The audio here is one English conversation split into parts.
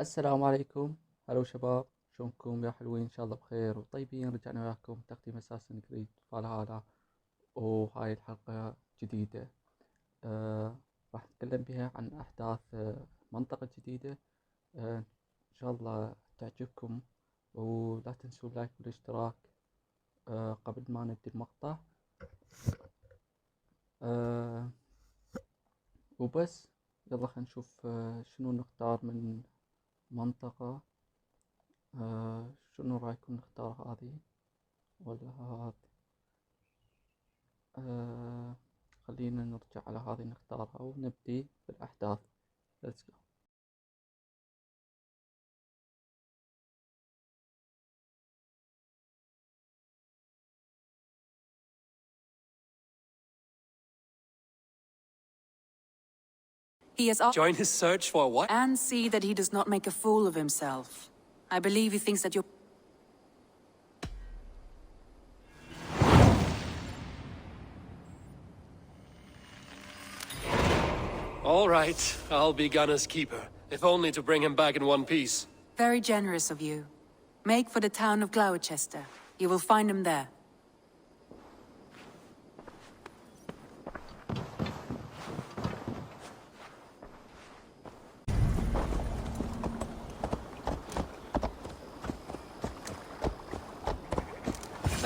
السلام عليكم. هلو شباب، شلونكم يا حلوين؟ ان شاء الله بخير وطيبين. رجعنا وياكم تقديم اساسن كريد فالهالا، وهاي الحلقة جديدة. راح نتكلم بها عن احداث منطقة جديدة. ان شاء الله تعجبكم، ولا تنسوا اللايك والاشتراك. قبل ما نبدي المقطع وبس، يلا خلينا نشوف شنو نختار من منطقة. شنو رايكم نختار هذه ولا هذه؟ خلينا نرجع على هذه نختارها ونبدي بالأحداث. Let's go. He has Join his search for what? and see that he does not make a fool of himself. I believe he thinks that you're... All right, I'll be Gunner's keeper, if only to bring him back in one piece. Very generous of you. Make for the town of Gloucester. You will find him there.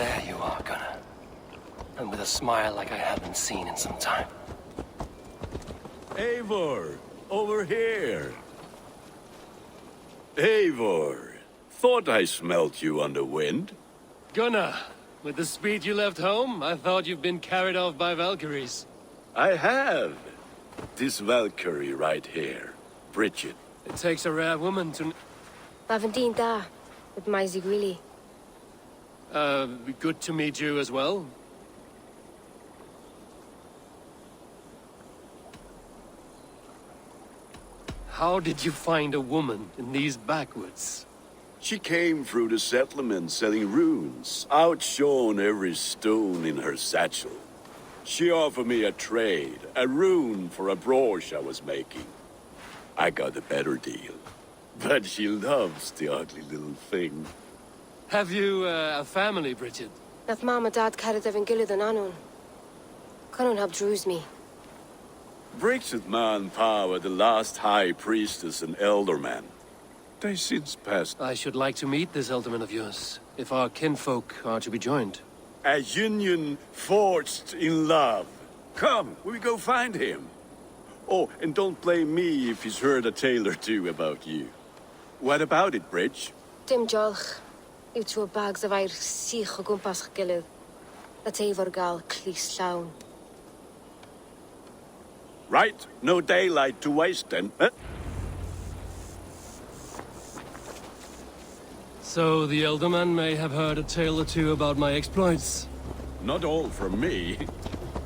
There you are, Gunner. And with a smile like I haven't seen in some time. Eivor, over here. Eivor, thought I smelt you on the wind. Gunner, with the speed you left home, I thought you'd been carried off by Valkyries. I have. This Valkyrie right here, Bridget. It takes a rare woman to... Lavendine da, with Maisie Greeley. Good to meet you as well. How did you find a woman in these backwoods? She came through the settlement selling runes, outshone every stone in her satchel. She offered me a trade, a rune for a brooch I was making. I got a better deal. But she loves the ugly little thing. Have you a family, Bridget? Nath Mom and Dad carried Evan Gillard and Anun. Cannon helped druise me. Bridget man power, the last high priestess and elderman. They since passed. I should like to meet this elderman of yours, if our kinfolk are to be joined. A union forged in love. Come, we go find him. Oh, and don't blame me if he's heard a tale or two about you. What about it, Bridge? Dim jolch. You two bags of air sich o gwmpas gilydd. That Eivor gal clis llawn. Right, no daylight to waste then. So the elderman may have heard a tale or two about my exploits. Not all from me.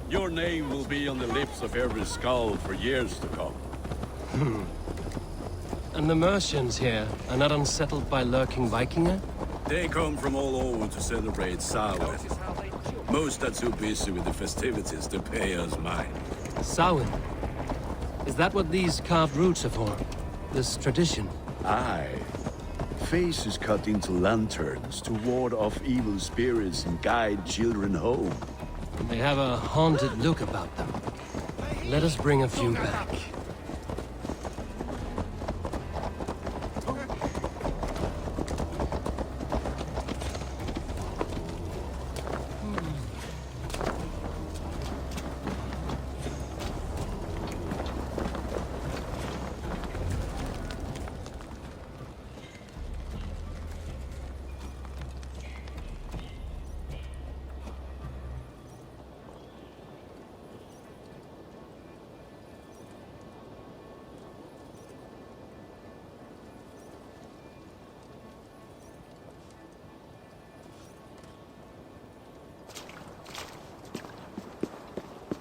Your name will be on the lips of every skull for years to come. And the merchants here are not unsettled by lurking Vikinger? They come from all over to celebrate Samhain. Most are too busy with the festivities to pay us mind. Samhain? Is that what these carved roots are for? This tradition? Aye. Faces cut into lanterns to ward off evil spirits and guide children home. They have a haunted look about them. Let us bring a few back.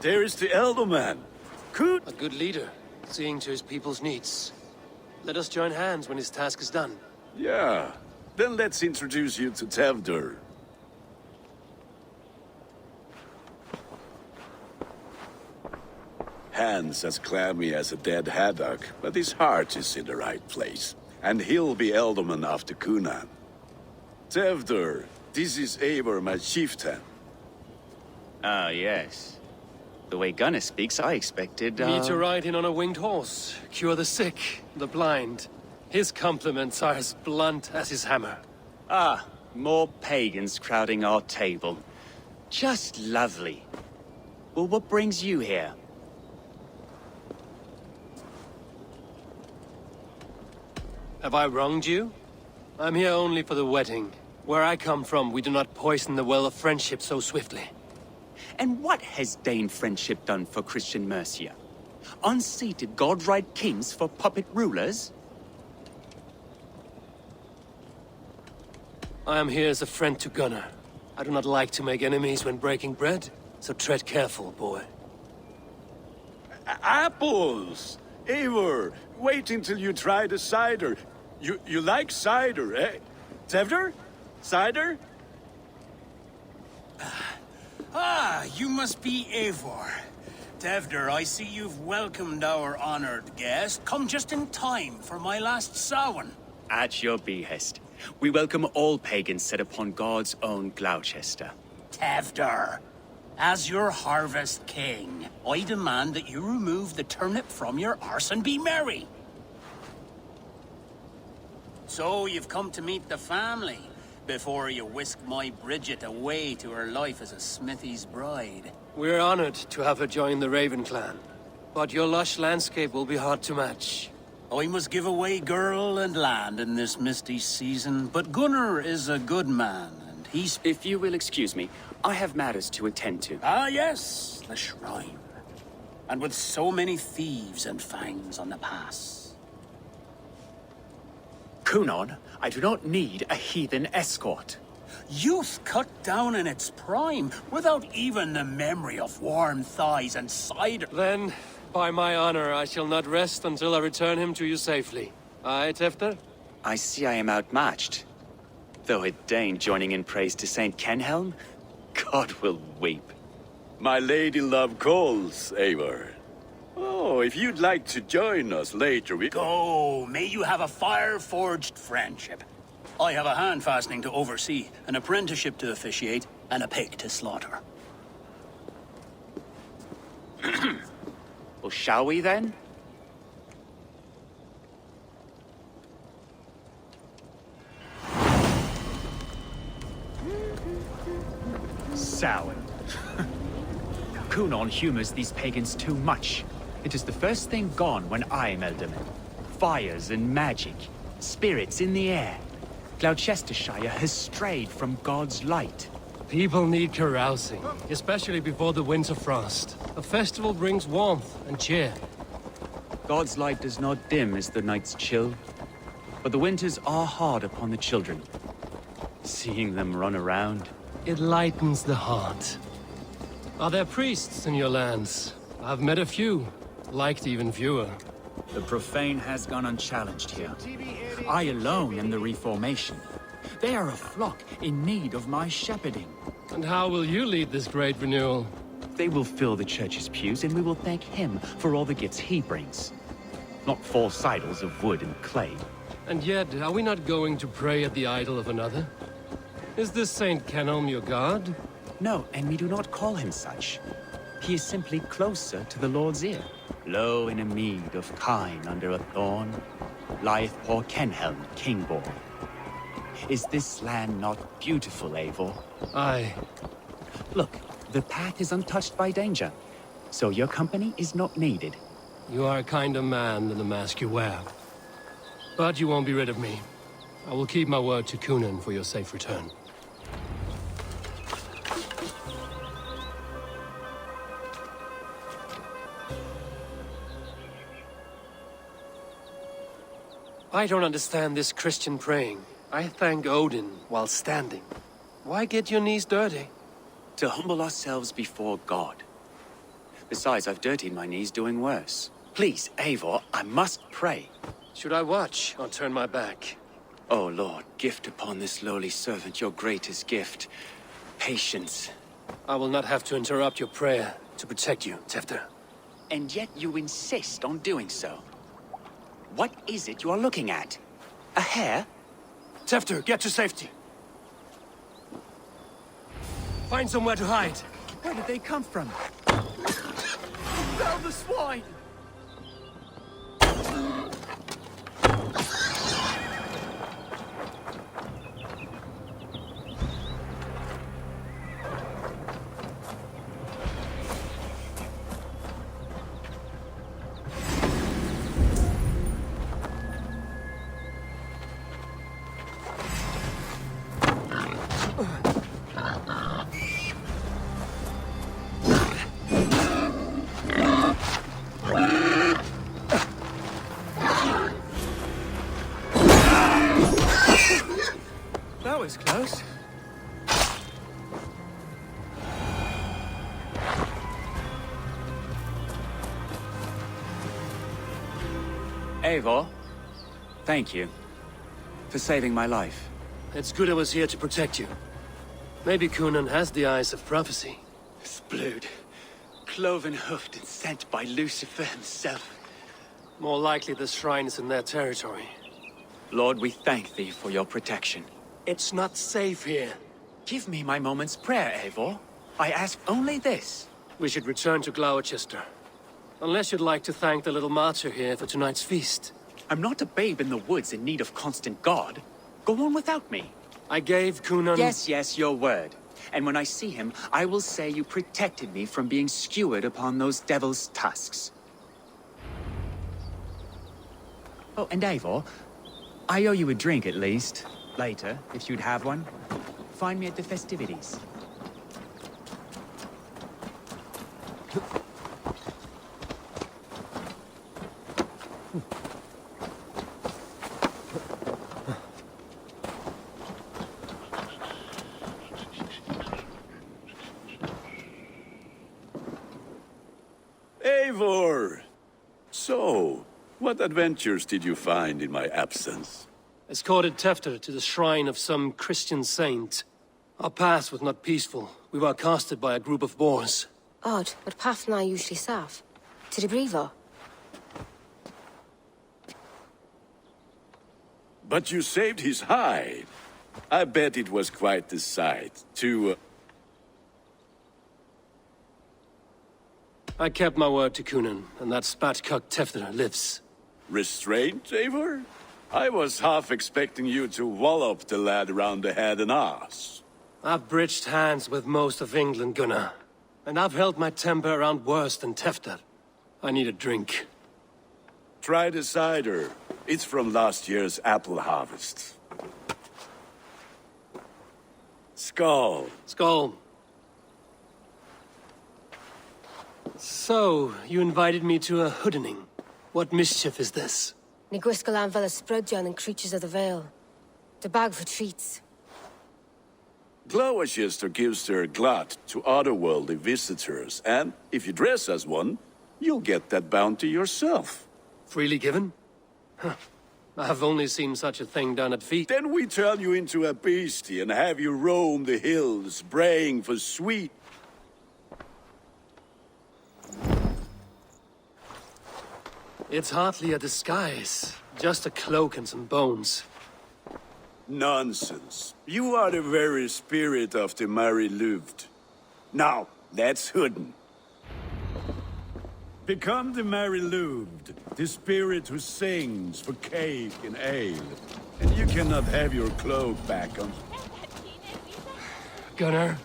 There is the elderman. A good leader, seeing to his people's needs. Let us join hands when his task is done. Yeah. Then let's introduce you to Tevdur. Hands as clammy as a dead haddock, but his heart is in the right place. and he'll be Ealdorman after Cunan. Tevder, this is Eivor, my chieftain. Ah, yes. The way Gunnar speaks, I expected, Me to ride in on a winged horse, cure the sick, the blind. His compliments are as blunt as his hammer. Ah, more pagans crowding our table. Just lovely. Well, what brings you here? Have I wronged you? I'm here only for the wedding. Where I come from, we do not poison the well of friendship so swiftly. And what has Dane friendship done for Christian Mercia? Unseated godride kings for puppet rulers? I am here as a friend to Gunnar. I do not like to make enemies when breaking bread, so tread careful, boy. Apples! Eivor, wait until you try the cider. You like cider, eh? Tevder? Cider? Ah, you must be Eivor. Tevder, I see you've welcomed our honored guest. Come just in time for my last Samhain. At your behest. We welcome all pagans set upon God's own Gloucester. Tevder, as your harvest king, I demand that you remove the turnip from your arse and be merry. So you've come to meet the family before you whisk my Bridget away to her life as a smithy's bride. We're honored to have her join the Raven clan. But your lush landscape will be hard to match. I must give away girl and land in this misty season, but Gunnar is a good man, and he's... If you will excuse me, I have matters to attend to. Ah, yes, the shrine. And with so many thieves and fangs on the pass. Cunan, I do not need a heathen escort. Youth cut down in its prime, without even the memory of warm thighs and cider. Then, by my honor, I shall not rest until I return him to you safely. Aye, Tefter? I see I am outmatched. Though a Dane joining in praise to Saint Kenhelm, God will weep. My lady love calls, Eivor. Oh, if you'd like to join us later, we... Go, may you have a fire-forged friendship. I have a hand fastening to oversee, an apprenticeship to officiate, and a pig to slaughter. Well, shall we then? Sour. Cunan humors these pagans too much. It is the first thing gone when I am Ealdorman. Fires and magic, spirits in the air. Gloucestershire has strayed from God's light. People need carousing, especially before the winter frost. A festival brings warmth and cheer. God's light does not dim as the nights chill, but the winters are hard upon the children. Seeing them run around, It lightens the heart. Are there priests in your lands? I've met a few, liked even fewer. the profane has gone unchallenged here. I alone am the Reformation. They are a flock in need of my shepherding. And how will you lead this great renewal? They will fill the church's pews, and we will thank him for all the gifts he brings. Not false idols of wood and clay. And yet, are we not going to pray at the idol of another? Is this Saint Kenhelm your god? No, and we do not call him such. He is simply closer to the Lord's ear. Low in a mead of kine under a thorn, lieth poor Kenhelm, king-born. Is this land not beautiful, Eivor? Aye. Look, the path is untouched by danger, so your company is not needed. You are a kinder man than the mask you wear. But you won't be rid of me. I will keep my word to Cunan for your safe return. I don't understand this Christian praying. I thank Odin while standing. Why get your knees dirty? To humble ourselves before God. Besides, I've dirtied my knees doing worse. Please, Eivor, I must pray. Should I watch or turn my back? Oh, Lord, gift upon this lowly servant your greatest gift. Patience. I will not have to interrupt your prayer to protect you, Tefter. And yet you insist on doing so. What is it you are looking at? A hare? Tefter, get to safety. Find somewhere to hide. Where did they come from? Fell the swine! That was close. Eivor, thank you for saving my life. It's good I was here to protect you. Maybe Conan has the eyes of prophecy. Splood, cloven-hoofed and sent by Lucifer himself. More likely the shrine is in their territory. Lord, we thank thee for your protection. It's not safe here. Give me my moment's prayer, Eivor. I ask only this. We should return to Gloucester. Unless you'd like to thank the little martyr here for tonight's feast. I'm not a babe in the woods in need of constant guard. Go on without me. I gave Conan... Yes, your word. And when I see him, I will say you protected me from being skewered upon those devil's tusks. Oh, and Eivor, I owe you a drink at least. Later, if you'd have one. Find me at the festivities. Eivor! So, what adventures did you find in my absence? Escorted Tefter to the shrine of some Christian saint. Our path was not peaceful. We were accosted by a group of boars. Odd, but path na usually safe. To the brievo. But you saved his hide. I bet it was quite the sight to... I kept my word to Conan, and that spatcock Tefter lives. Restraint, Eivor? I was half expecting you to wallop the lad around the head and ass. I've bridged hands with most of England, Gunnar. And I've held my temper around worse than Tefter. I need a drink. Try the cider. It's from last year's apple harvest. Skull. Skull. So, you invited me to a hoodening. What mischief is this? Ni gwisgal an fel ysbrydon and creatures of the Vale. The bag for treats. Gloucester gives their glut to otherworldly visitors, and if you dress as one, you'll get that bounty yourself. Freely given? Huh. I've only seen such a thing done at feast. Then we turn you into a beastie and have you roam the hills, braying for sweet. It's hardly a disguise. Just a cloak and some bones. Nonsense. You are the very spirit of the Mary Louved. Now, let's hooden. Become the Mary Louved, the spirit who sings for cake and ale. And you cannot have your cloak back on... Gunnar?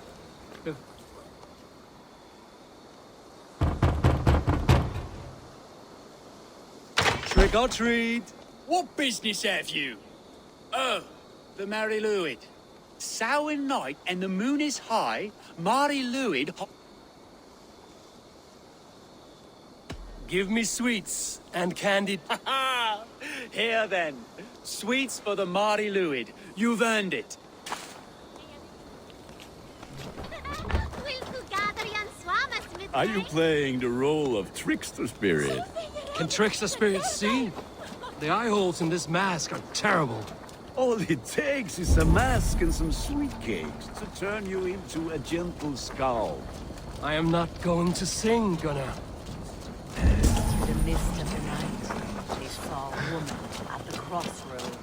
Trick or treat! What business have you? Oh, the Mary Lwyd. Samhain night and the moon is high. Mary Lwyd... Give me sweets and candied... Here then. Sweets for the Mary Lwyd. You've earned it. Are you playing the role of trickster spirit? Can trickster spirits see? The eye holes in this mask are terrible. All it takes is a mask and some sweet cakes to turn you into a gentle skull. I am not going to sing, Gunnar. Through the mist of the night, they saw a woman at the crossroads.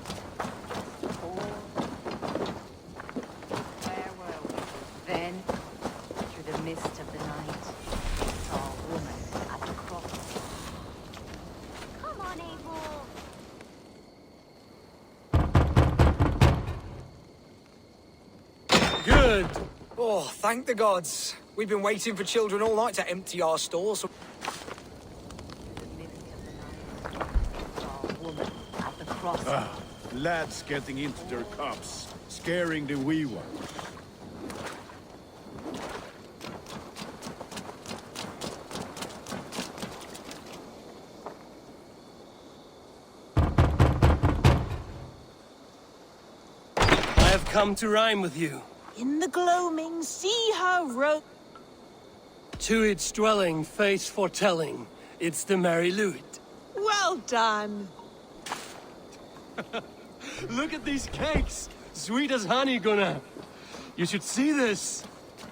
good! Oh, thank the gods. We've been waiting for children all night to empty our stores. Lads getting into their cups, scaring the wee ones. I have come to rhyme with you. In the gloaming, see her rope. To its dwelling, fate foretelling, it's the merry lute. Well done. Look at these cakes! Sweet as honey, Gunnar. You should see this.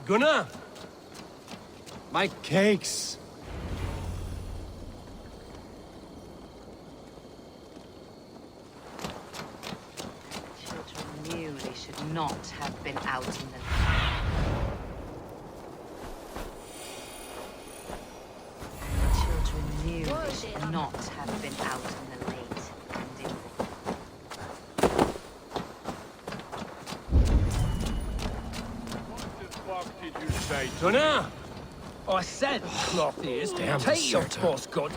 Gunnar! My cakes! Children knew they should not have been out in the... Children knew they should not have been out in the late and in the... What the fuck did you say? Gunnar! I said, cloth ears. Damn Take your deserter. boss, God.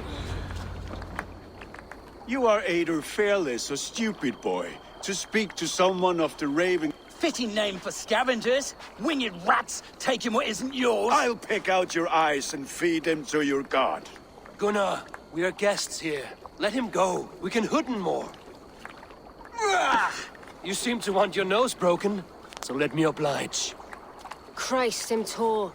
You are either fearless or stupid, boy, to speak to someone of the Raven. Fitting name for scavengers. Winged rats taking what isn't yours. I'll pick out your eyes and feed them to your god. Gunnar, we are guests here. Let him go. We can hooden more. You seem to want your nose broken, so let me oblige. Christ, him tall.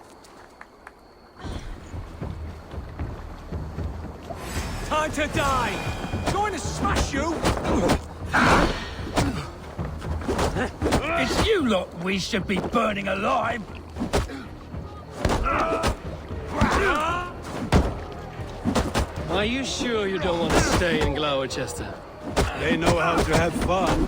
Time to die. Going to smash you. It's you lot we should be burning alive. Are you sure you don't want to stay in Gloucester? They know how to have fun.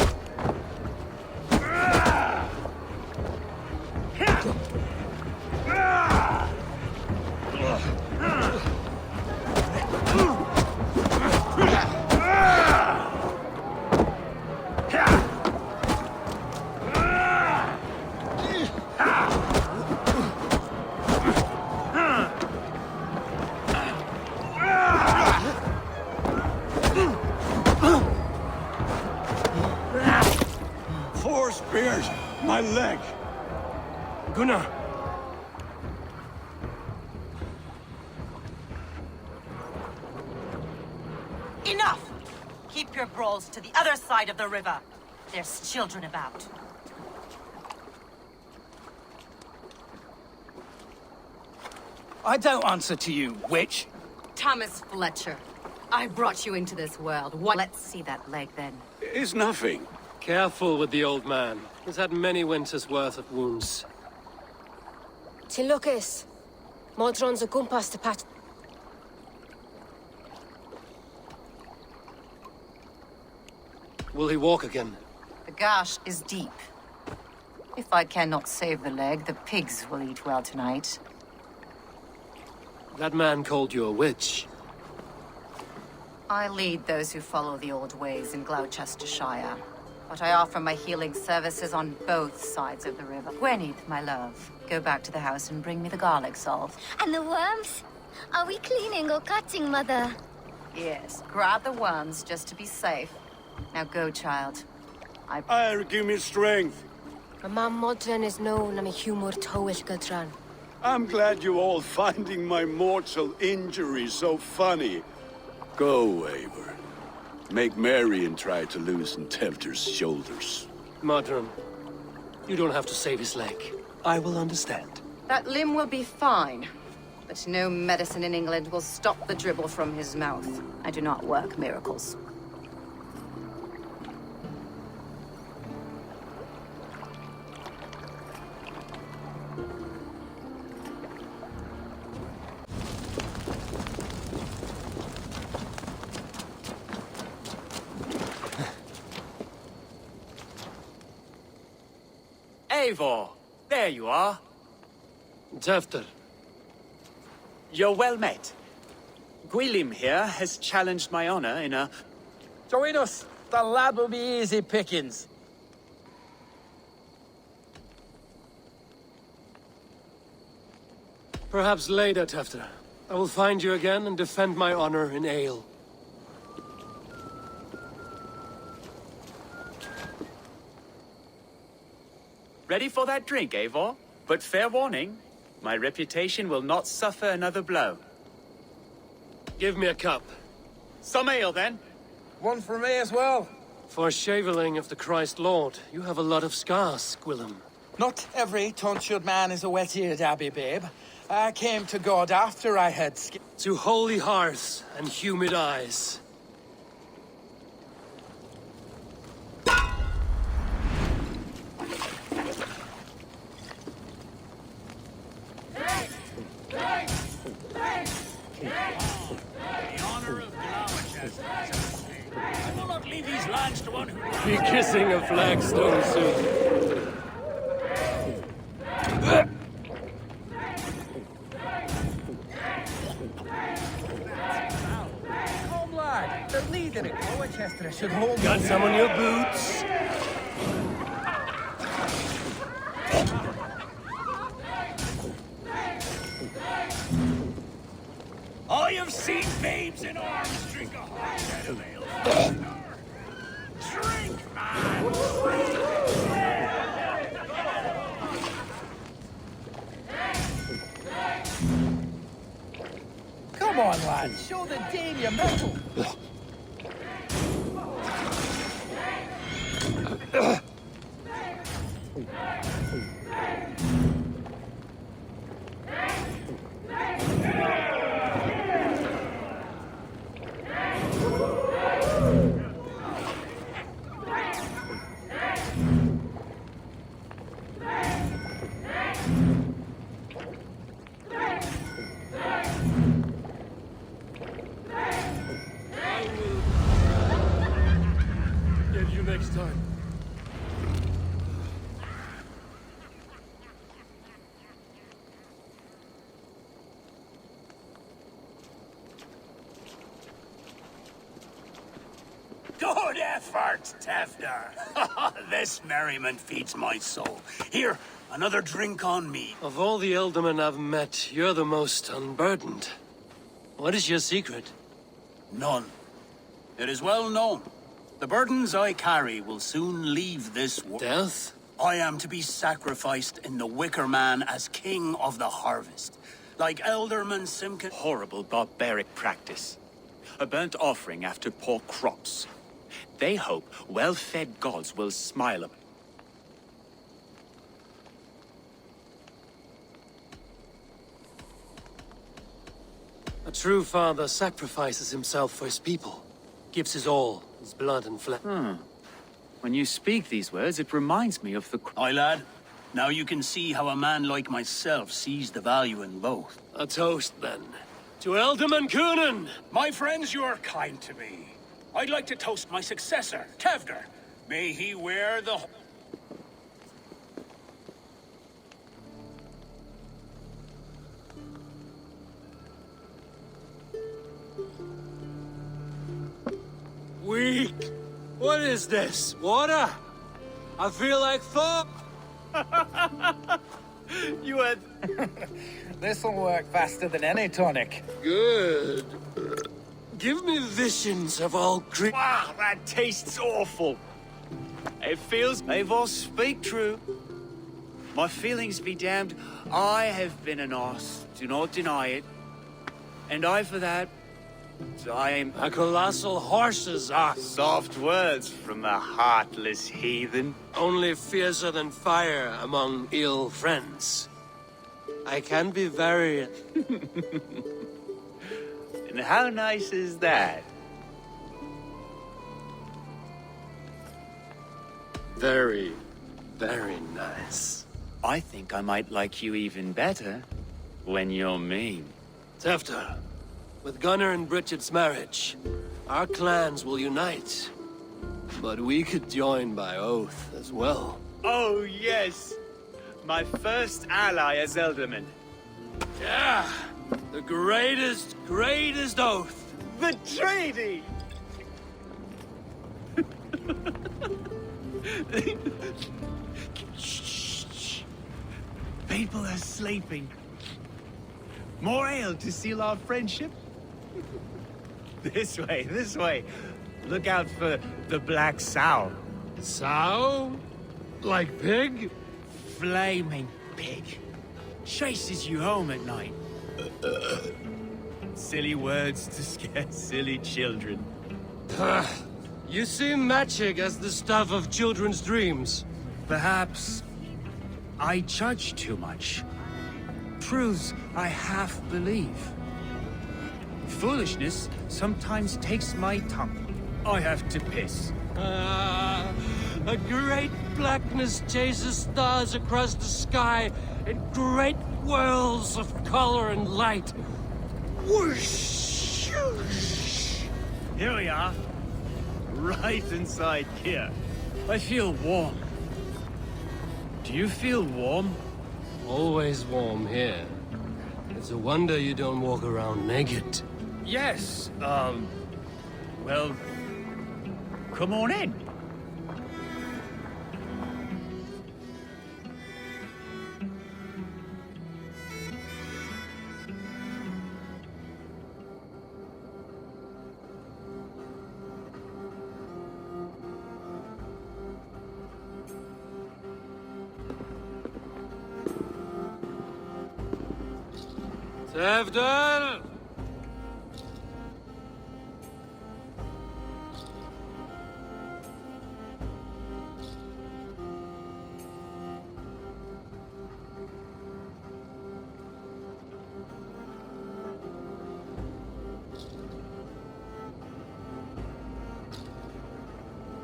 Four spears! My leg! Gunnar! Enough! Keep your brawls to the other side of the river. There's children about. I don't answer to you, witch. Thomas Fletcher, I brought you into this world. What? Let's see that leg then. It's nothing. Careful with the old man. He's had many winters' worth of wounds. Till Lucas. Modron's a gumpas to pat. Will he walk again? The gash is deep. If I cannot save the leg, the pigs will eat well tonight. That man called you a witch. I lead those who follow the old ways in Gloucestershire. But I offer my healing services on both sides of the river. Gwyneth, my love, go back to the house and bring me the garlic salt. And the worms? Are we cleaning or cutting, Mother? Yes, grab the worms just to be safe. Now go, child. I'll give me strength. My mam Modron is known am a humor towish gadran. I'm glad you all finding my mortal injury so funny. Go, Eivor. Make merry and try to loosen Tevder's shoulders. Modron, you don't have to save his leg. I will understand. That limb will be fine. But no medicine in England will stop the dribble from his mouth. I do not work miracles. Eivor, there you are. Tefter, You're well met. Gwilym here has challenged my honor in a... Join us. The lad will be easy pickings. Perhaps later, Tefter. I will find you again and defend my honor in Ale. Ready for that drink, Eivor? But fair warning, my reputation will not suffer another blow. Give me a cup. Some ale, then. One for me as well. For shaveling of the Christ Lord, you have a lot of scars, Gwillem. Not every tonsured man is a wet-eared abbey, babe. I came to God after I had To holy hearths and humid eyes. Be kissing a flagstone soon. Come, lad. The leader at Gloucester should hold. Got some on your boots? I have seen babes in arms drink a hot of ale. Drink, man! Come on, lad. Show the dame your mettle. Next time. Good effort, Tefter. This merriment feeds my soul. Here, another drink on me. Of all the Eldermen I've met, you're the most unburdened. What is your secret? None. It is well known. The burdens I carry will soon leave this world. Death? I am to be sacrificed in the Wicker Man as king of the harvest. Like Elderman Simkin. Horrible barbaric practice. A burnt offering after poor crops. They hope well-fed gods will smile upon. A true father sacrifices himself for his people. Gives his all, his blood and flesh. When you speak these words, it reminds me of the... Aye, lad. Now you can see how a man like myself sees the value in both. A toast, then. To Elderman Coonan! My friends, you are kind to me. I'd like to toast my successor, Tefter. May he wear the... Weak! What is this? Water? I feel like Thor! You had... This'll work faster than any tonic. Good. Give me visions of all creatures. Wow, that tastes awful. It feels... Eivor, speak true. My feelings be damned. I have been an arse. Do not deny it. And I, for that, I am... A colossal horse's are Soft words from the heartless heathen. only fiercer than fire among ill friends. I can be very... And how nice is that? Very, very nice. I think I might like you even better when you're mean. Tefter, with Gunnar and Bridget's marriage, our clans will unite. But we could join by oath as well. Oh, yes. My first ally as Elderman. Yeah, the greatest oath. The treaty! Shh. People are sleeping. More ale to seal our friendship? This way, this way. Look out for the black sow. Sow? Like pig? Flaming pig. Chases you home at night. Silly words to scare silly children. You seem magic as the stuff of children's dreams. Perhaps I judge too much. Truths I half believe. Foolishness sometimes takes my tongue. I have to piss. A great blackness chases stars across the sky in great whirls of color and light. Whoosh! Here we are. Right inside here. I feel warm. Do you feel warm? Always warm here. It's a wonder you don't walk around naked. Yes, well, come on in. Tevdel!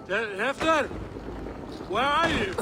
Hefter! Where are you?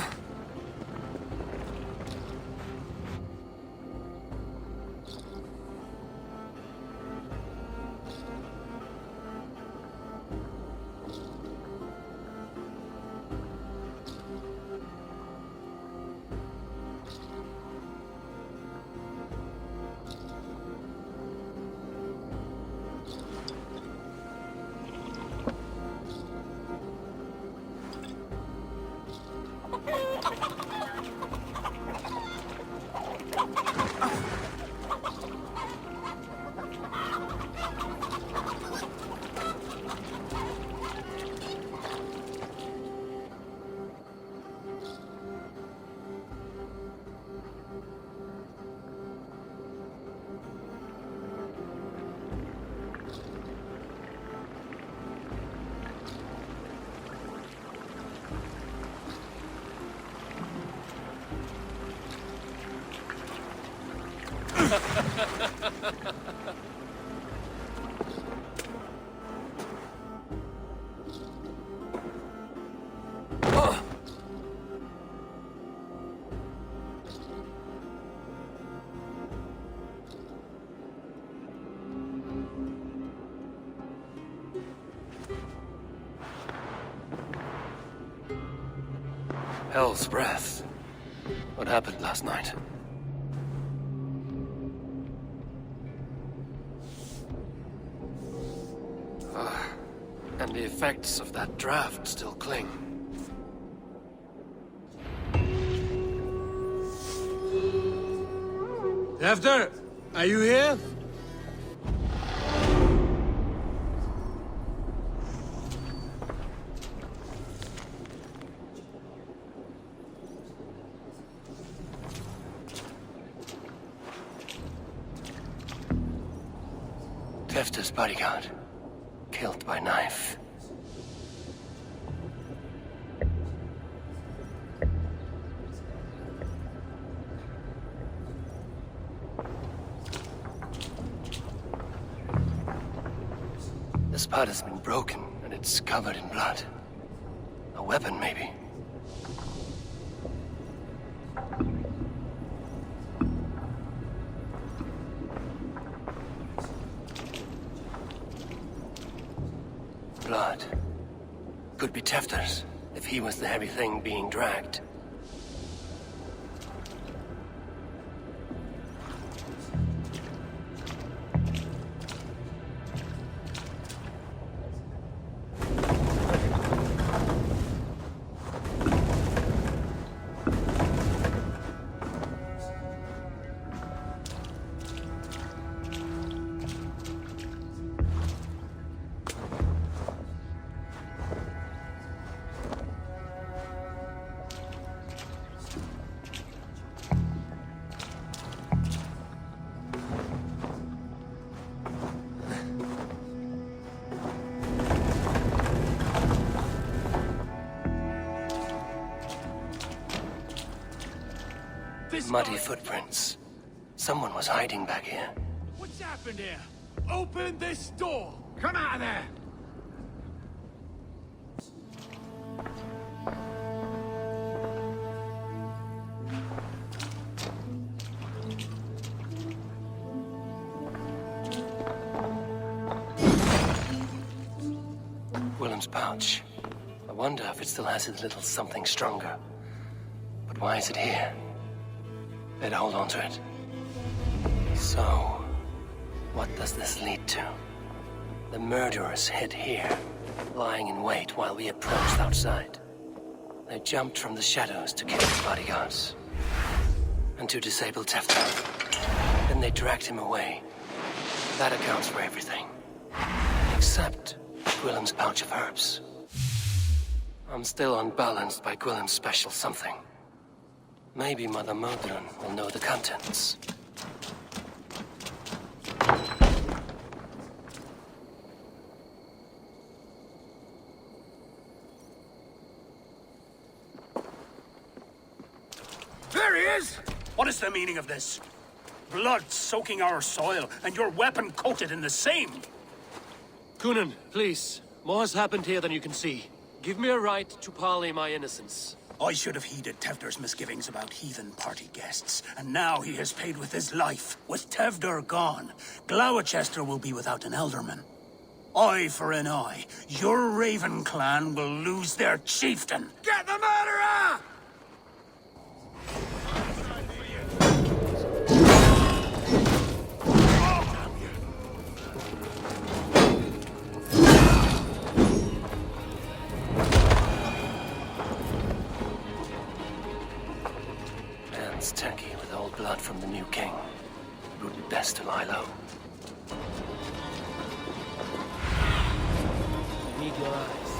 Hell's breath. What happened last night? And the effects of that draft still cling. Hefter, are you here? Hefter's bodyguard, killed by knife. The spot has been broken, and it's covered in blood. A weapon, maybe. Blood. Could be Tefter's, if he was the heavy thing being dragged. Muddy footprints. Someone was hiding back here. What's happened here? Open this door! Come out of there! Willem's pouch. I wonder if it still has a little something stronger. But why is it here? Better hold on to it. So, what does this lead to? The murderers hid here, lying in wait while we approached outside. They jumped from the shadows to kill his bodyguards. And to disable Tefter. Then they dragged him away. That accounts for everything. Except Gwillem's pouch of herbs. I'm still unbalanced by Gwillem's special something. Maybe Mother Modron will know the contents. There he is! What is the meaning of this? Blood soaking our soil, and your weapon coated in the same! Kunin, please. More has happened here than you can see. Give me a right to parley my innocence. I should have heeded Tevder's misgivings about heathen party guests, and now he has paid with his life. With Tevder gone, Gloucester will be without an elderman. Eye for an eye. Your Raven clan will lose their chieftain. Get the murderer! Man's tacky with old blood from the new king. It would be best to lie low. I need your eyes.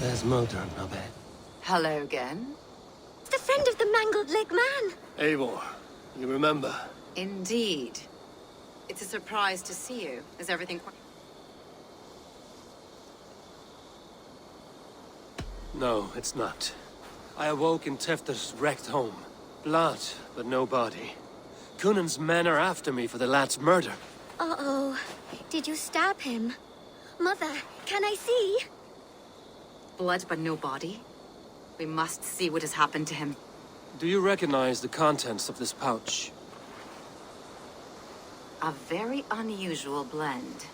There's Modron, I bet. Hello again. The friend of the mangled leg man. Eivor, you remember? Indeed. It's a surprise to see you. Is everything quite... No, it's not. I awoke in Tefter's wrecked home. Blood, but no body. Kunin's men are after me for the lad's murder. Uh-oh. Did you stab him? Mother, can I see? Blood but no body? We must see what has happened to him. Do you recognize the contents of this pouch? A very unusual blend.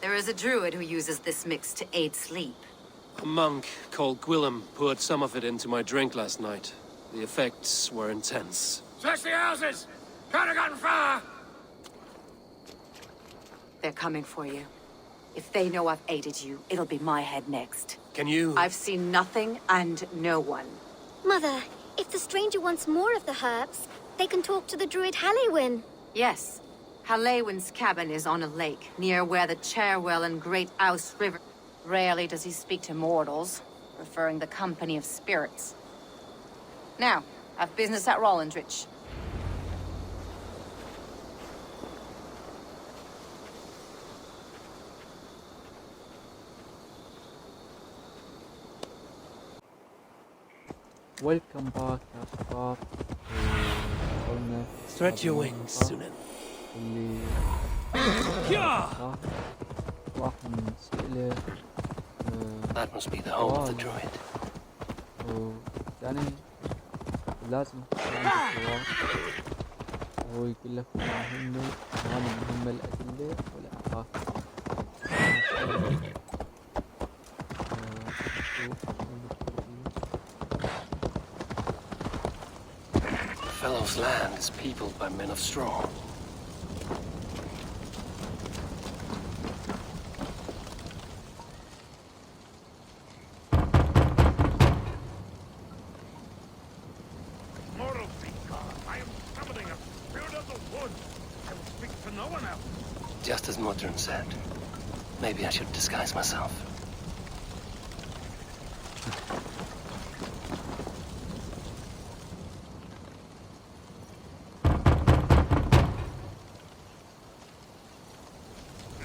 There is a druid who uses this mix to aid sleep. A monk called Gwillem poured some of it into my drink last night. The effects were intense. Search the houses! Can't have gotten far! They're coming for you. If they know I've aided you, it'll be my head next. Can you... I've seen nothing and no one. Mother, if the stranger wants more of the herbs, they can talk to the druid Halewyn. Yes. Halewyn's cabin is on a lake, near where the Cherwell and Great Ouse River... Rarely does he speak to mortals, preferring the company of spirits. Now, I've business at Rollindrich. ويلكم باك يا شباب. قلنا Stretch your wings, Sunan. اللي واحد من الأسئلة That must be the home of the druid. يعني لازم يكون عندك سؤال ويقول لك مهمة الأدلة والأعراف. Fellow's land is peopled by men of straw. Northern said. Maybe I should disguise myself.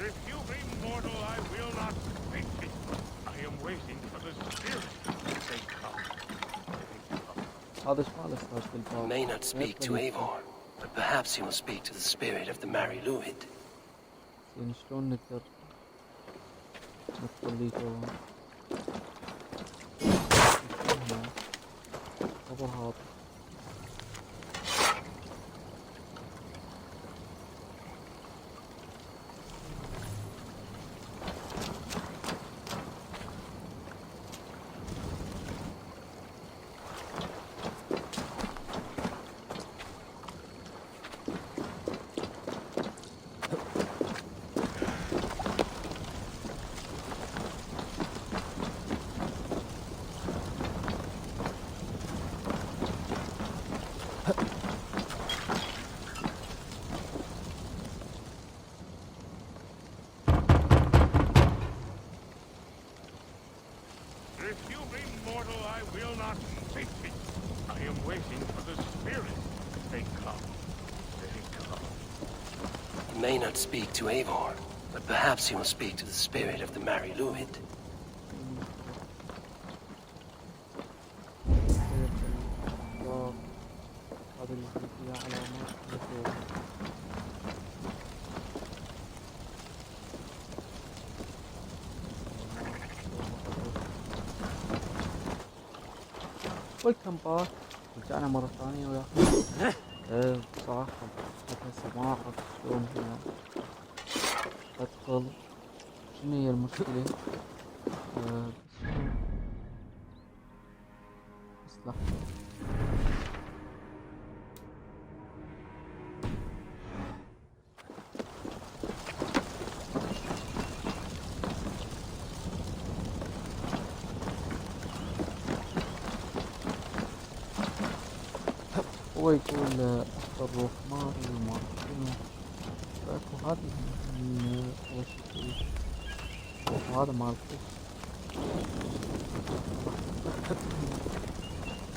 If you be mortal, I will not speak to you. I am waiting for the spirit to come. هذا ايش ماله صار في You الباب؟ may not speak to Eivor, but perhaps you will speak to the spirit of the Mary Luid. يعني شلون نقدر ندخل لي جوا؟ هذا هذا If you be mortal, I will not speak to you. I am waiting for the spirit. They come. They come. You may not speak to Eivor, but perhaps you will speak to the spirit of the Mary Luid. هذا اللي فيها علامات مثل ويلكم باك. رجعنا مرة ثانية وياكم. بصراحة هسه ما أعرف شلون أدخل، شنو هي المشكلة. بس لحظة. هو يقول أفضل روح ماري وما شنو فأكو هذه أول شي وهذا مالكو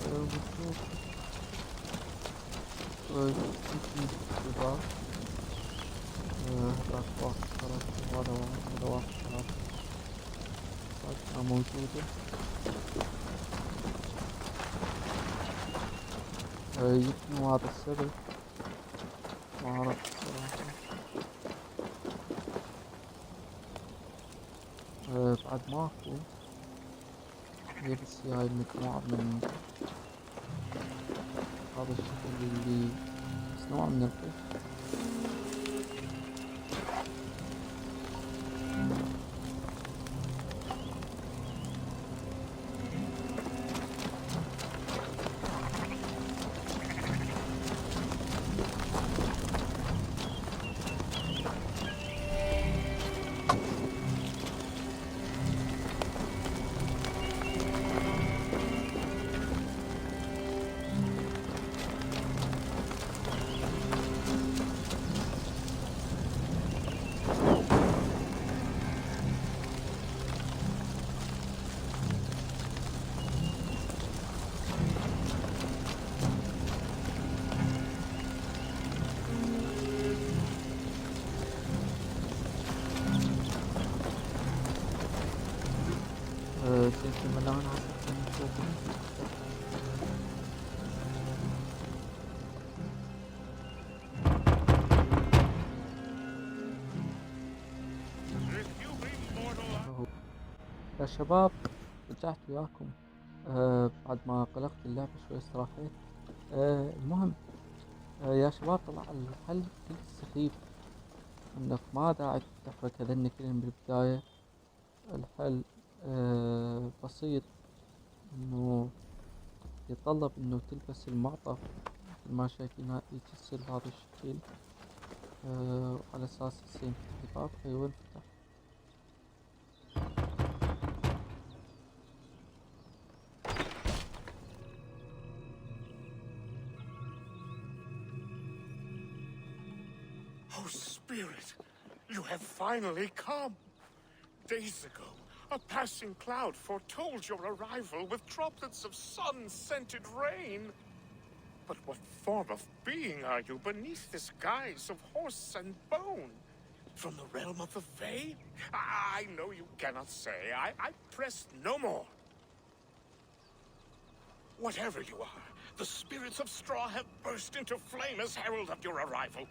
بنشوف شباب. هذاك واحد ثلاثة وهذا واحد ثلاثة هذا موجودة. يمكن هذا السبب، ما أعرف الصراحة. بعد ماكو، هي بس هاي المجموعة من هذا الشكل اللي بس نوع من القش. يا شباب رجعت وياكم بعد ما قلقت اللعبة شوي استراحيت. المهم يا شباب طلع الحل كل سخيف، انك ما داعي تفتح هذين كلهم بالبداية. الحل بسيط، انه يتطلب انه تلبس المعطف مثل ما شايفين هاي يصير بهذا الشكل، على اساس يصير ينفتح الباب. ايوه انفتح. Oh, spirit, You have finally come. Days ago, a passing cloud foretold your arrival with droplets of sun-scented rain. But what form of being are you beneath this guise of horse and bone? From the realm of the Fae? I know you cannot say. I press no more. Whatever you are, the spirits of straw have burst into flame as herald of your arrival.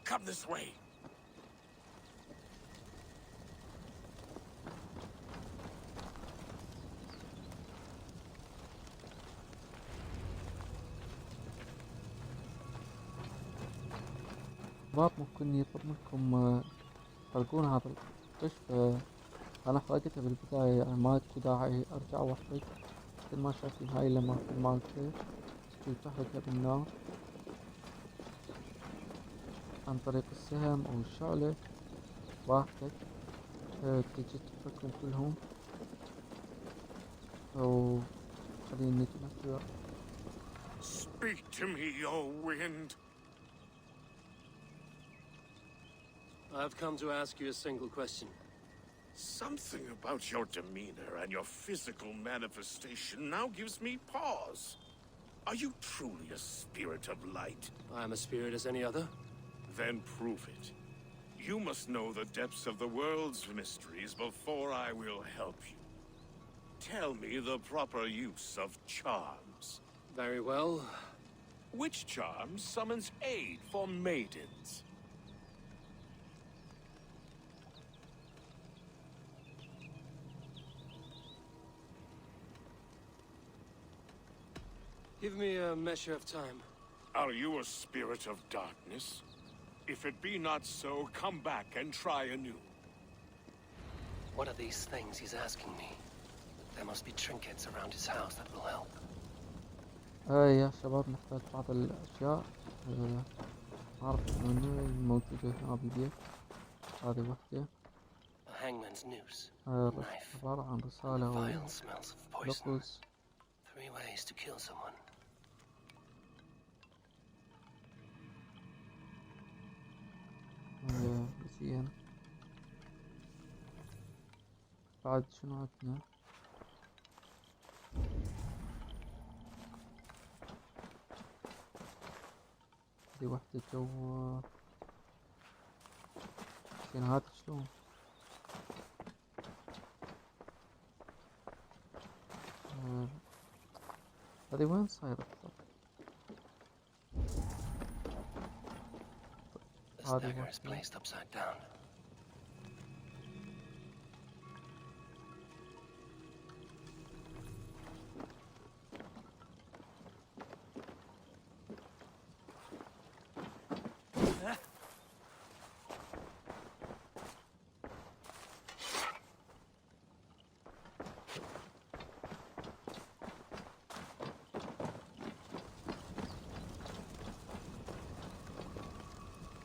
Come this way. شباب ممكن يطلب منكم تحرقون هذا القش. أنا حرقته بالبداية، يعني ما اكو داعي أرجع وأحرق. مثل ما شايفين هاي الأماكن مالته تجي تحرقها بالنار عن طريق السهم أو الشعلة براحتك. تجي تحرقهم كلهم أو خلينا نجي نحكي. Speak to me, O wind. I've come to ask you a single question. Something about your demeanor and your physical manifestation now gives me pause. Are you truly a spirit of light? I am a spirit as any other. Then prove it. You must know the depths of the world's mysteries before I will help you. Tell me the proper use of charms. Very well. Which charm summons aid for maidens? Give me a measure of time. Are you a spirit of darkness? If it be not so, come back and try anew. What are these things he's asking me? There must be trinkets around his house that will help. يا شباب نحتاج بعض الأشياء. أعرف إنه موجودة هنا بالبيت. هذه وحدة. A hangman's noose. عبارة عن رسالة Vile smells of poison. ولغز. 3 ways to kill someone. زين. بعد شنو عندنا؟ هذي وحدة جو. زين هذا شلون؟ هذي وين صايرة بالضبط؟ This dagger is placed upside down.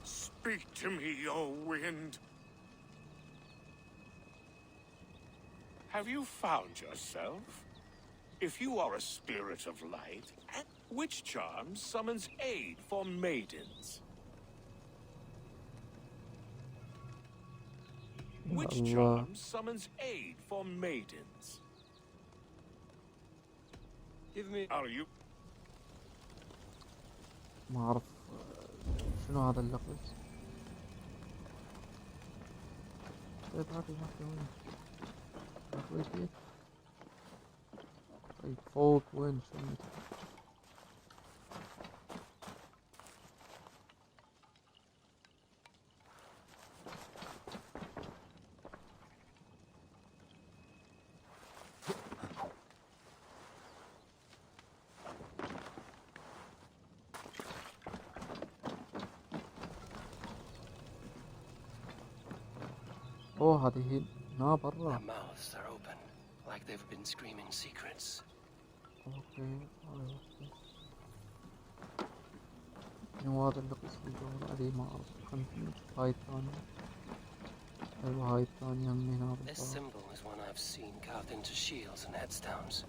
Speak to me, O wind. Have you found yourself? If you are a spirit of light, which charm summons aid for maidens? Which charm summons aid for maidens? Give me. Are you? ما أعرف شنو هذا اللغز. طيب هذه واحدة وين؟ وين؟ طيب فوق وين شنو؟ اوه هذه هي هنا برا. Their mouths are open, like they've been screaming secrets. اوكي شنو هذا اللغز اللي هذه ما اعرف. خلنا نشوف هاي الثانية. ايوه هاي الثانية من هنا This بالضبط. symbol is one I've seen carved into shields and headstones.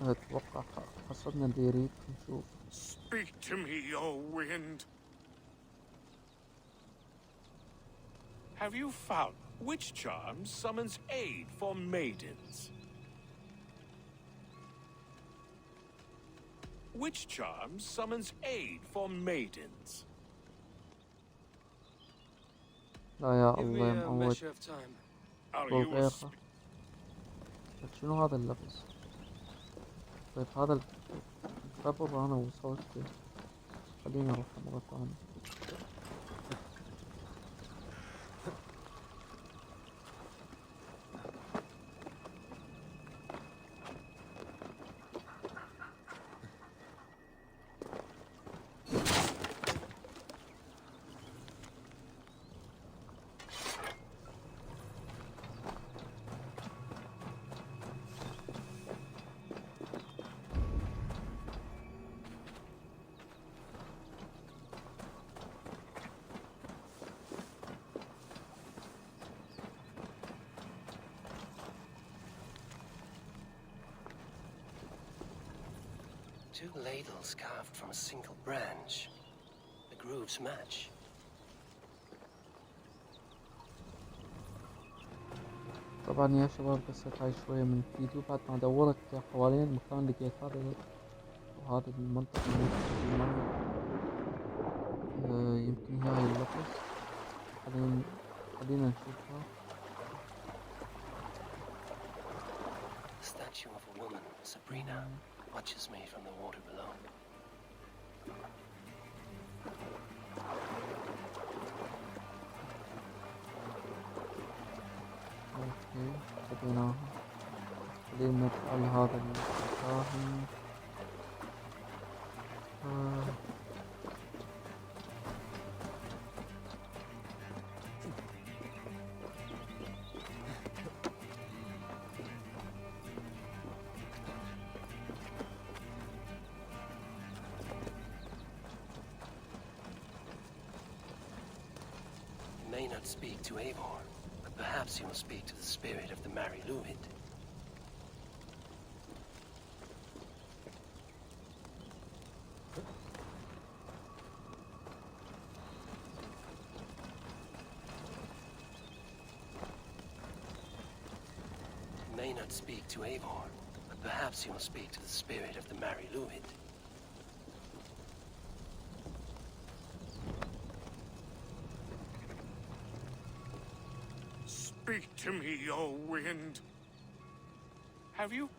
اتوقع حصلنا اللي يريد. نشوف. Speak to me, O wind. Have you found which charm summons aid for maidens? Which charm summons aid for maidens? لا يا الله يا معود. Are طول you غيرها. شنو هذا اللغز؟ طيب هذا الخبر انا وصلت له. خليني اروح مرة ثانية. Two ladles carved from a single branch. The grooves match. طبعا يا شباب قصة هاي شوية من الفيديو. بعد ما دورت حوالين المكان لقيت هذا وهذا المنطقة يمكن هاي اللغز. خلينا نشوفها. The statue of a woman, Sabrina, watches me from the water below. اوكي بديناها. خلينا نفعل هذا المكان. You may not speak to Eivor, but perhaps you will speak to the spirit of the Mari Luid. You may not speak to Eivor, but perhaps you will speak to the spirit of the Mari Luid. Speak to me, O wind. Have you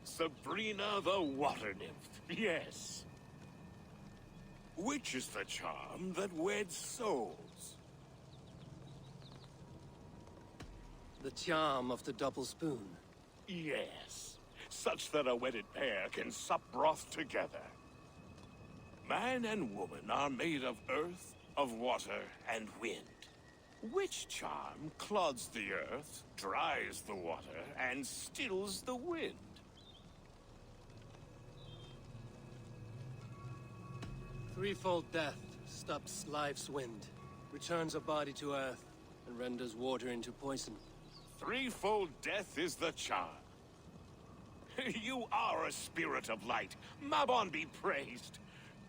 Sabrina the water nymph, yes. Which is the charm that weds souls? The charm of the double spoon. Yes, such that a wedded pair can sup broth together. Man and woman are made of earth, of water, and wind. Which charm clods the earth, dries the water, and stills the wind? Threefold death stops life's wind, returns a body to earth, and renders water into poison. Threefold death is the charm. You are a spirit of light. Mabon be praised.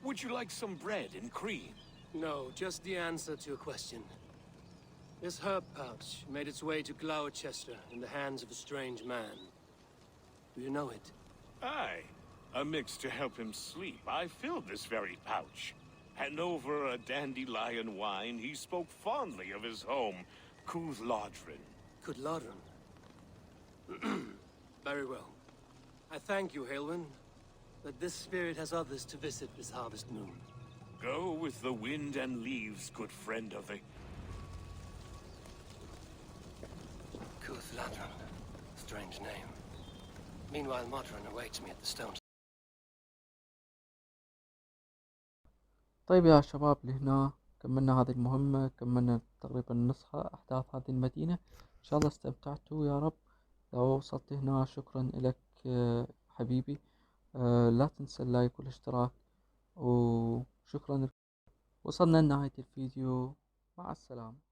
Would you like some bread and cream? No, just the answer to a question. This herb pouch made its way to Gloucester in the hands of a strange man. Do you know it? Aye. A mix to help him sleep. I filled this very pouch. And over a dandelion wine, he spoke fondly of his home, Cooth-Lodrin. Cooth-Lodrin? Very well. I thank you, Halwyn, that this spirit has others to visit this harvest moon. Go with the wind and leaves, good friend of the... Cooth-Lodrin. Strange name. Meanwhile, Modron awaits me at the stone. طيب يا شباب لهنا كملنا هذه المهمة. كملنا تقريبا نصف أحداث هذه المدينة. إن شاء الله استمتعتوا يا رب. لو وصلت هنا شكرا لك حبيبي. لا تنسى اللايك والاشتراك وشكرا. وصلنا لنهاية الفيديو. مع السلامة.